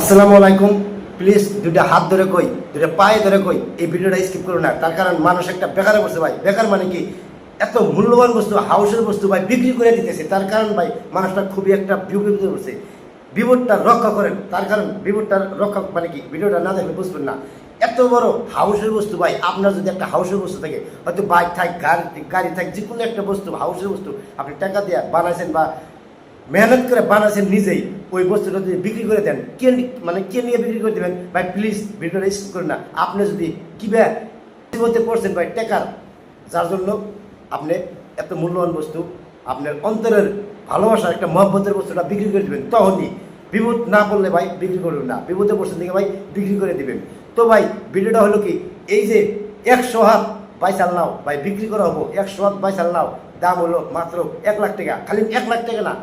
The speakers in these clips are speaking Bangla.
আসসালামু আলাইকুম। প্লিজ দুইটা হাত ধরে কই, দুইটা পায়ে ধরে কই, এই ভিডিওটা স্কিপ করো না। তার কারণ মানুষ একটা বেকারে বসে ভাই। বেকার মানে কি, এত মূল্যবান বস্তু, হাউসের বস্তু ভাই বিক্রি করে দিতেছে। তার কারণ ভাই মানুষটা খুবই একটা বিপদে পড়ছে। বিপদটা রক্ষা করেন। তার কারণ বিপদটার রক্ষা মানে কি, ভিডিওটা না দেখলে বুঝবেন না। এত বড় হাউসের বস্তু ভাই, আপনার যদি একটা হাউসের বস্তু থাকে, হয়তো বাইক থাক, গাড়ি থাক, যে কোনো একটা বস্তু, হাউসের বস্তু আপনি টাকা দিয়ে বানাইছেন বা মেহনত করে বানাচ্ছেন নিজেই, ওই বস্তুটা যদি বিক্রি করে দেন, কে নিয়ে বিক্রি করে দেবেন ভাই? প্লিজ ভিডিওটা স্কিপ করেন না। আপনি যদি কিভাবে পড়ছেন ভাই টাকার, যার জন্য আপনি এত মূল্যবান বস্তু, আপনার অন্তরের ভালোবাসার একটা মহব্বতের বস্তুটা বিক্রি করে দেবেন, তখনই বিপদ না পড়লে ভাই বিক্রি করবেন না। বিপদে পড়ছেন থেকে ভাই বিক্রি করে দিবেন। তো ভাই ভিডিওটা হলো কি, এই যে 100 হাত বাইসাল নাও ভাই বিক্রি করা হবো, 100 হাত বাইসাল নাও, দাম হলো মাত্র 1 লাখ টাকা। খালি 1 লাখ টাকা না,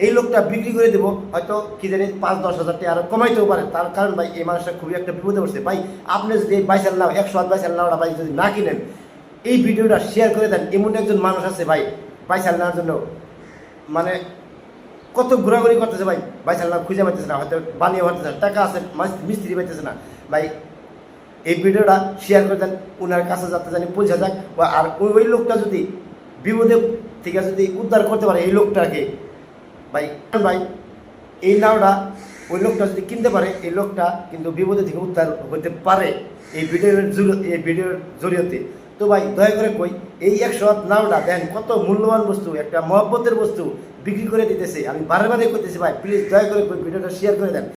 এই লোকটা বিক্রি করে দেবো হয়তো কি জানি 5-10 হাজার টাকা আরো কমাইতেও পারে। তার কারণ ভাই এই মানুষটা খুবই একটা বিপদে পড়ছে ভাই। আপনি যদি এই বাইসাল নাও, 100 হাত বাইসাল নাওটা ভাই যদি না কিনেন, এই ভিডিওটা শেয়ার করে দেন। এমন একজন মানুষ আছে ভাই, বাইসাল নেওয়ার জন্য মানে কত ঘোরাঘুরি করতেছে ভাই, বাইসাল নাও খুঁজে পাইতেছে না, হয়তো বানিয়ে পারতেছে না, টাকা আছে মিস্ত্রি পাইতেছে না ভাই। এই ভিডিওটা শেয়ার করে দেন, ওনার কাছে যাতে জানি পৌঁছা যাক। আর ওই লোকটা যদি বিপদে থেকে যদি উদ্ধার করতে পারে এই লোকটাকে ভাই, ভাই এই নাওটা ওই লোকটা যদি কিনতে পারে, এই লোকটা কিন্তু বিপদে থেকে উদ্ধার হতে পারে এই ভিডিওর জরিয়তে। তো ভাই দয়া করে কই, এই 100 হাত নাওটা দেন, কত মূল্যবান বস্তু, একটা মহব্বতের বস্তু বিক্রি করে দিতেছে। আমি বারে বারে করতেছি ভাই, প্লিজ দয়া করে কই ভিডিওটা শেয়ার করে দেন।